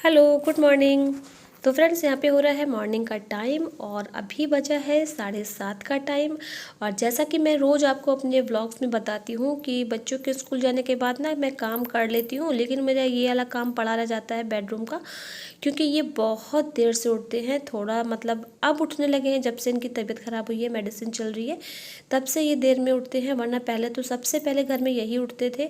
Hello, good morning. तो friends, यहाँ पे हो रहा है मॉर्निंग का टाइम और अभी बजा है 7:30 का टाइम। और जैसा कि मैं रोज़ आपको अपने व्लॉग्स में बताती हूँ कि बच्चों के स्कूल जाने के बाद ना मैं काम कर लेती हूँ, लेकिन मेरा ये वाला काम पड़ा रह जाता है बेडरूम का, क्योंकि ये बहुत देर से उठते हैं। थोड़ा मतलब अब उठने लगे हैं, जब से इनकी तबीयत ख़राब हुई है, मेडिसिन चल रही है, तब से ये देर में उठते हैं। वरना पहले तो सबसे पहले घर में यही उठते थे।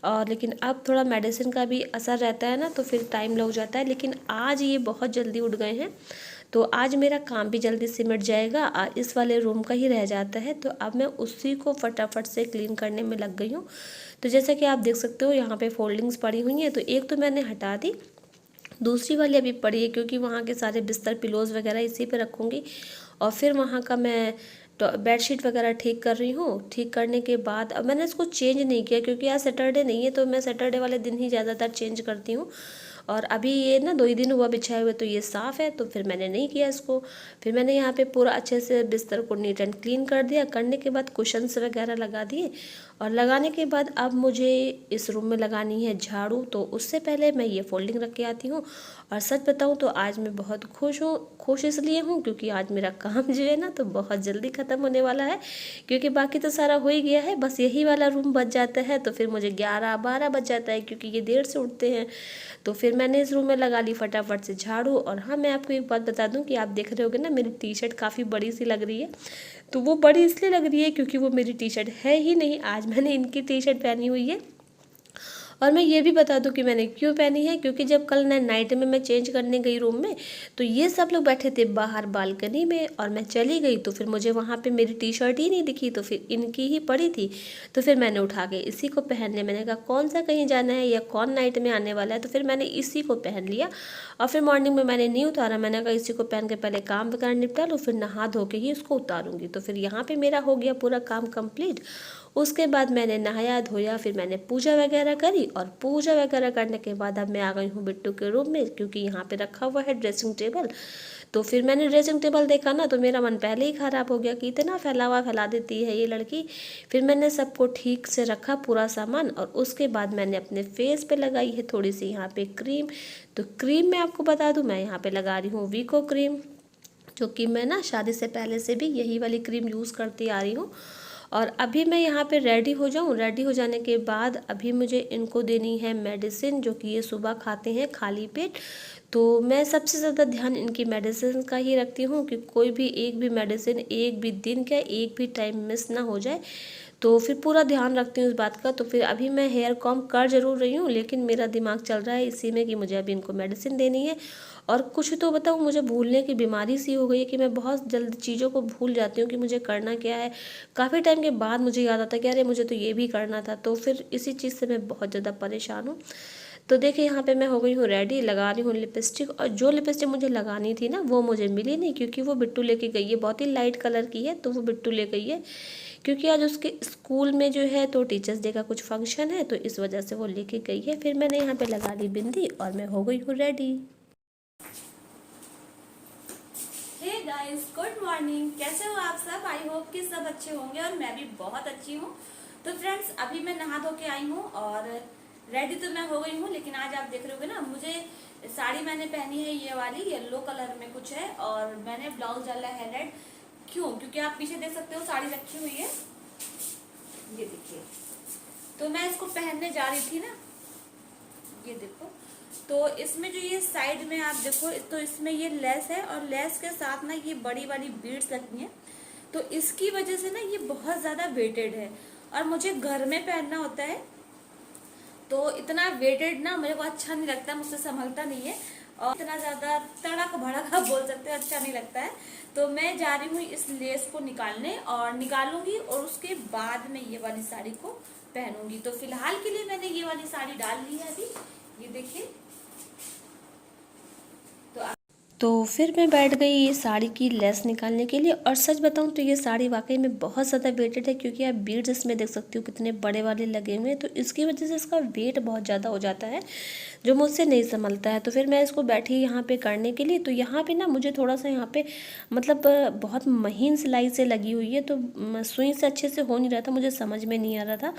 और लेकिन अब थोड़ा मेडिसिन का भी असर रहता है ना, तो फिर टाइम लग जाता है। लेकिन आज ये बहुत जल्दी उठ गए हैं, तो आज मेरा काम भी जल्दी सिमट जाएगा। इस वाले रूम का ही रह जाता है, तो अब मैं उसी को फटाफट से क्लीन करने में लग गई हूँ। तो जैसा कि आप देख सकते हो, यहाँ पे फोल्डिंग्स पड़ी हुई हैं, तो एक तो मैंने हटा दी, दूसरी वाली अभी पड़ी है, क्योंकि वहाँ के सारे बिस्तर पिलोज वगैरह इसी पे रखूँगी। और फिर वहाँ का मैं बेडशीट वगैरह ठीक कर रही हूँ। ठीक करने के बाद अब मैंने इसको चेंज नहीं किया, क्योंकि आज सैटरडे नहीं है, तो मैं सैटरडे वाले दिन ही ज़्यादातर चेंज करती हूँ। और अभी ये ना 2 ही दिन हुआ बिछाए हुए, तो ये साफ़ है, तो फिर मैंने नहीं किया इसको। फिर मैंने यहाँ पे पूरा अच्छे से बिस्तर को नीट एंड क्लीन कर दिया। करने के बाद कुशन्स वगैरह लगा दिए, और लगाने के बाद अब मुझे इस रूम में लगानी है झाड़ू। तो उससे पहले मैं ये फोल्डिंग रख के आती हूँ। और सच बताऊँ तो आज मैं बहुत खुश हूँ। खुश इसलिए हूँ क्योंकि आज मेरा काम जो है ना, तो बहुत जल्दी ख़त्म होने वाला है, क्योंकि बाकी तो सारा हो ही गया है। बस यही वाला रूम बच जाता है, तो फिर मुझे 11-12 बज जाता है, क्योंकि ये देर से उठते हैं। तो फिर मैंने इस रूम में लगा ली फटाफट से झाड़ू। और हाँ, मैं आपको एक बात बता दूं कि आप देख रहे होगे ना, मेरी टी शर्ट काफ़ी बड़ी सी लग रही है। तो वो बड़ी इसलिए लग रही है क्योंकि वो मेरी टी शर्ट है ही नहीं, आज मैंने इनकी टी शर्ट पहनी हुई है। और मैं ये भी बता दूं कि मैंने क्यों पहनी है, क्योंकि जब कल नाइट में मैं चेंज करने गई रूम में, तो ये सब लोग बैठे थे बाहर बालकनी में, और मैं चली गई तो फिर मुझे वहाँ पे मेरी टी शर्ट ही नहीं दिखी, तो फिर इनकी ही पड़ी थी। तो फिर मैंने उठा के इसी को पहन लिया। मैंने कहा कौन सा कहीं जाना है या कौन नाइट में आने वाला है, तो फिर मैंने इसी को पहन लिया। और फिर मॉर्निंग में मैंने नहीं उतारा, मैंने कहा इसी को पहन के पहले काम वगैरह निपटा लूँ, फिर नहा धो के ही उसको उतारूँगी। तो फिर यहाँ पर मेरा हो गया पूरा काम कम्प्लीट। उसके बाद मैंने नहाया धोया, फिर मैंने पूजा वगैरह करी। और पूजा वगैरह करने के बाद अब मैं आ गई हूँ बिट्टू के रूम में, क्योंकि यहाँ पे रखा हुआ है ड्रेसिंग टेबल। तो फिर मैंने ड्रेसिंग टेबल देखा ना, तो मेरा मन पहले ही ख़राब हो गया कि इतना फैला देती है ये लड़की। फिर मैंने सबको ठीक से रखा पूरा सामान, और उसके बाद मैंने अपने फेस पे लगाई है थोड़ी सी यहाँ पे क्रीम। तो क्रीम मैं आपको बता दूँ, मैं यहाँ पे लगा रही हूँ वीको क्रीम, जो कि मैं ना शादी से पहले से भी यही वाली क्रीम यूज़ करती आ रही हूँ। और अभी मैं यहाँ पे रेडी हो जाऊँ। रेडी हो जाने के बाद अभी मुझे इनको देनी है मेडिसिन, जो कि ये सुबह खाते हैं खाली पेट। तो मैं सबसे ज़्यादा ध्यान इनकी मेडिसिन का ही रखती हूँ कि कोई भी एक भी मेडिसिन एक भी दिन का एक भी टाइम मिस ना हो जाए। तो फिर पूरा ध्यान रखती हूँ इस बात का। तो फिर अभी मैं हेयर कॉम कर जरूर रही हूँ, लेकिन मेरा दिमाग चल रहा है इसी में कि मुझे अभी इनको मेडिसिन देनी है। और कुछ तो बताऊँ, मुझे भूलने की बीमारी सी हो गई है कि मैं बहुत जल्द चीज़ों को भूल जाती हूँ कि मुझे करना क्या है। काफ़ी टाइम के बाद मुझे याद आता है कि अरे मुझे तो ये भी करना था। तो फिर इसी चीज़ से मैं बहुत ज़्यादा परेशान हूँ। तो देखिए, यहाँ पे मैं हो गई हूँ रेडी, लगा रही हूँ लिपस्टिक। और जो लिपस्टिक मुझे लगानी थी ना, वो मुझे मिली नहीं, क्योंकि वो बिट्टू लेके गई है। बहुत ही लाइट कलर की है, तो वो बिट्टू ले गई है, क्योंकि आज उसके स्कूल में जो है तो टीचर्स डे का कुछ फंक्शन है, तो इस वजह से वो लेके गई है। फिर मैंने यहाँ पे लगा ली बिंदी, और मैं हो गई हूँ ready. Hey guys, good morning. कैसे हो आप सब? आई होप कि सब अच्छे होंगे, और मैं भी बहुत अच्छी हूँ। तो फ्रेंड्स, अभी मैं नहा धो के आई हूँ और रेडी तो मैं हो गई हूँ, लेकिन आज आप देख रहे होगे ना, मुझे साड़ी मैंने पहनी है ये वाली येलो कलर में कुछ है, और मैंने ब्लाउज डाला है रेड। क्यों? क्योंकि आप पीछे देख सकते हो साड़ी रखी हुई है, ये देखिए। तो मैं इसको पहनने जा रही थी ना, ये देखो। तो इसमें जो ये साइड में आप देखो, तो इसमें ये लेस है, और लेस के साथ ना ये बड़ी वाली बीड्स लगी हैं। तो इसकी वजह से ना ये बहुत ज्यादा वेटेड है, और मुझे घर में पहनना होता है, तो इतना वेटेड ना मेरे को अच्छा नहीं लगता, मुझसे संभलता नहीं है। और इतना ज्यादा तड़क भड़क आप बोल सकते हो, अच्छा नहीं लगता है। तो मैं जा रही हूँ इस लेस को निकालने, और निकालूंगी, और उसके बाद मैं ये वाली साड़ी को पहनूंगी। तो फिलहाल के लिए मैंने ये वाली साड़ी डाल ली है अभी, ये देखिए। तो तो फिर मैं बैठ गई ये साड़ी की लेस निकालने के लिए। और सच बताऊं तो ये साड़ी वाकई में बहुत ज़्यादा वेटेड है, क्योंकि आप बीड्स इसमें देख सकती हो कितने बड़े वाले लगे हुए हैं, तो इसकी वजह से इसका वेट बहुत ज़्यादा हो जाता है जो मुझसे नहीं संभलता है। तो फिर मैं इसको बैठी यहाँ पे करने के लिए। तो यहाँ पे ना मुझे थोड़ा सा यहाँ पे मतलब बहुत महीन सिलाई से लगी हुई है, तो सुई से अच्छे से हो नहीं रहा था, मुझे समझ में नहीं आ रहा था।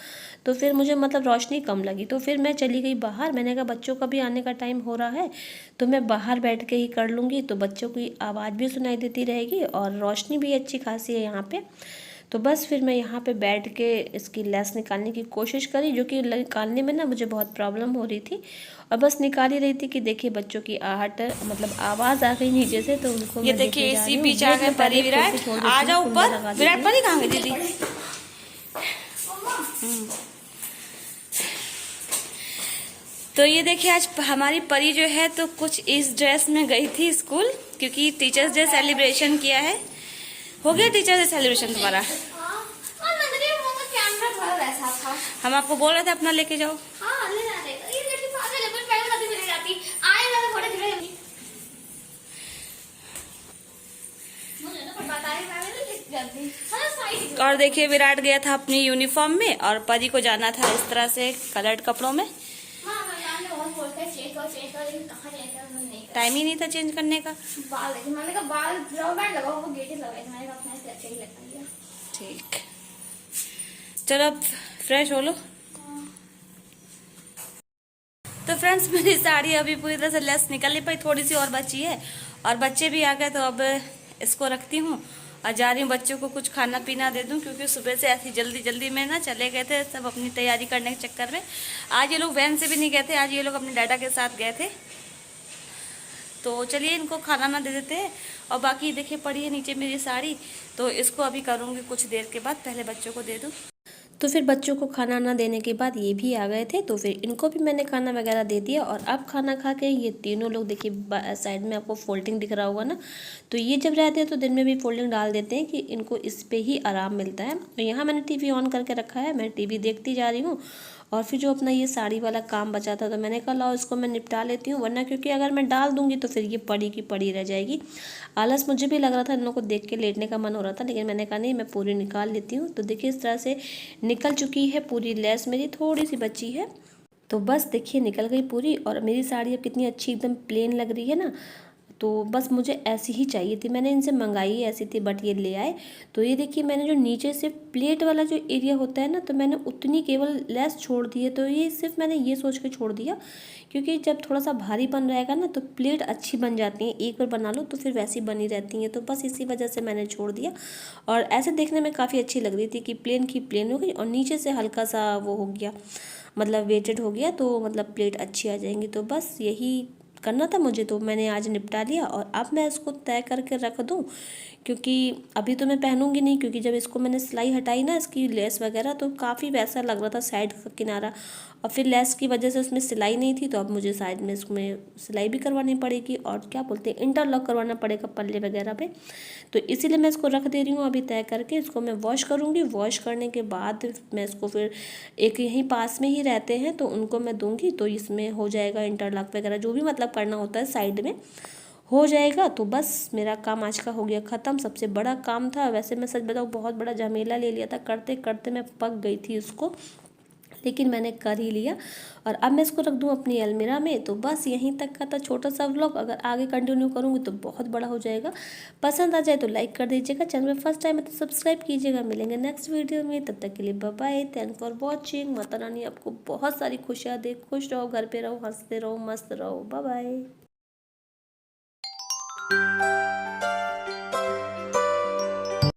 तो फिर मुझे मतलब रोशनी कम लगी, तो फिर मैं चली गई बाहर। मैंने कहा बच्चों का भी आने का टाइम हो रहा है तो मैं बाहर बैठ के ही कर लूँगी, तो बच्चों की आवाज़ भी सुनाई देती रहेगी और रोशनी भी अच्छी खासी है यहाँ पे। तो बस फिर मैं यहाँ पे बैठ के इसकी लेस निकालने की कोशिश करी, जो कि निकालने में ना मुझे बहुत प्रॉब्लम हो रही थी। और बस निकाल ही रही थी कि देखिए बच्चों की आहट मतलब आवाज़ आ गई नीचे से, तो उनको ये मैं देखिए देखने जा इसी रही हूँ। बीच आ गए परी विराट, आ जाओ ऊपर। विराट परी कहाँ गई दीदी? तो ये देखिए आज हमारी परी जो है तो कुछ इस ड्रेस में गई थी स्कूल, क्योंकि टीचर्स डे सेलिब्रेशन किया है। हो गया टीचर्स डे सेलिब्रेशन तुम्हारा? हम आपको बोल रहे थे अपना लेके जाओ। और देखिए विराट गया था अपनी यूनिफॉर्म में और परी को जाना था इस तरह से कलर्ड कपड़ों में। टाइम ही नहीं था चेंज करने का। मैंने कहा बाल लगाओ, वो गेट लगाए, मैंने कहा अपने से अच्छा ही लगा। ठीक, चलो अब फ्रेश हो लो। तो फ्रेंड्स मेरी साड़ी अभी पूरी तरह से लेस निकल नहीं पाई, थोड़ी सी और बची है और बच्चे भी आ गए, तो अब इसको रखती हूँ और जा रही हूँ बच्चों को कुछ खाना पीना दे दूँ, क्योंकि सुबह से ऐसी जल्दी जल्दी में ना चले गए थे सब अपनी तैयारी करने के चक्कर में। आज ये लोग वैन से भी नहीं गए थे, आज ये लोग अपने डाटा के साथ गए थे। तो चलिए इनको खाना ना दे देते हैं। और बाकी देखिए पड़ी है नीचे मेरी साड़ी, तो इसको अभी करूँगी कुछ देर के बाद, पहले बच्चों को दे दूँ। तो फिर बच्चों को खाना ना देने के बाद ये भी आ गए थे, तो फिर इनको भी मैंने खाना वगैरह दे दिया। और अब खाना खा के ये तीनों लोग देखिए साइड में आपको फोल्डिंग दिख रहा होगा ना, तो ये जब रहते हैं तो दिन में भी फोल्डिंग डाल देते हैं कि इनको इस पे ही आराम मिलता है। तो यहाँ मैंने टीवी ऑन करके रखा है, मैं टीवी देखती जा रही हूँ। और फिर जो अपना ये साड़ी वाला काम बचा था, तो मैंने कहा लाओ इसको मैं निपटा लेती हूँ, वरना क्योंकि अगर मैं डाल दूँगी तो फिर ये पड़ी की पड़ी रह जाएगी। आलस मुझे भी लग रहा था, इन लोगों को देख के लेटने का मन हो रहा था, लेकिन मैंने कहा नहीं मैं पूरी निकाल लेती हूँ। तो देखिए इस तरह से निकल चुकी है पूरी लेस, मेरी थोड़ी सी बची है, तो बस देखिए निकल गई पूरी। और मेरी साड़ी अब कितनी अच्छी एकदम प्लेन लग रही है ना, तो बस मुझे ऐसी ही चाहिए थी। मैंने इनसे मंगाई ऐसी थी, बट ये ले आए। तो ये देखिए मैंने जो नीचे से प्लेट वाला जो एरिया होता है ना, तो मैंने उतनी केवल लेस छोड़ दी है। तो ये सिर्फ मैंने ये सोच के छोड़ दिया, क्योंकि जब थोड़ा सा भारी बन रहेगा ना तो प्लेट अच्छी बन जाती हैं, एक बार बना लो तो फिर वैसी बनी रहती हैं। तो बस इसी वजह से मैंने छोड़ दिया। और ऐसे देखने में काफ़ी अच्छी लग रही थी कि प्लेन की प्लेन हो गई और नीचे से हल्का सा वो हो गया, मतलब वेटेड हो गया, तो मतलब प्लेट अच्छी आ जाएंगी। तो बस यही करना था मुझे, तो मैंने आज निपटा लिया। और अब मैं इसको तय करके रख दूँ, क्योंकि अभी तो मैं पहनूंगी नहीं, क्योंकि जब इसको मैंने सिलाई हटाई ना इसकी लेस वगैरह, तो काफ़ी वैसा लग रहा था साइड का किनारा, और फिर लेस की वजह से उसमें सिलाई नहीं थी, तो अब मुझे साइड में इसमें सिलाई भी करवानी पड़ेगी और क्या बोलते हैं इंटरलॉक करवाना पड़ेगा पल्ले वगैरह पे। तो इसीलिए मैं इसको रख दे रही हूँ अभी तय करके। इसको मैं वॉश करूँगी, वॉश करने के बाद मैं इसको फिर एक यहीं पास में ही रहते हैं तो उनको मैं दूँगी, तो इसमें हो जाएगा इंटरलॉक वगैरह जो भी मतलब करना होता है साइड में हो जाएगा। तो बस मेरा काम आज का हो गया ख़त्म। सबसे बड़ा काम था, वैसे मैं सच बताऊँ बहुत बड़ा झमेला ले लिया था, करते करते मैं पक गई थी इसको, लेकिन मैंने कर ही लिया। और अब मैं इसको रख दूँ अपनी अलमीरा में। तो बस यहीं तक का था छोटा सा व्लॉग, अगर आगे कंटिन्यू करूँगी तो बहुत बड़ा हो जाएगा। पसंद आ जाए तो लाइक कर दीजिएगा, चैनल में फर्स्ट टाइम है तो सब्सक्राइब कीजिएगा। मिलेंगे नेक्स्ट वीडियो में, तब तक के लिए bye bye, thank for watching. Mata Rani आपको बहुत सारी खुशियाँ दे, खुश रहो, घर पे रहो, हंसते रहो, मस्त रहो, बाय बाय।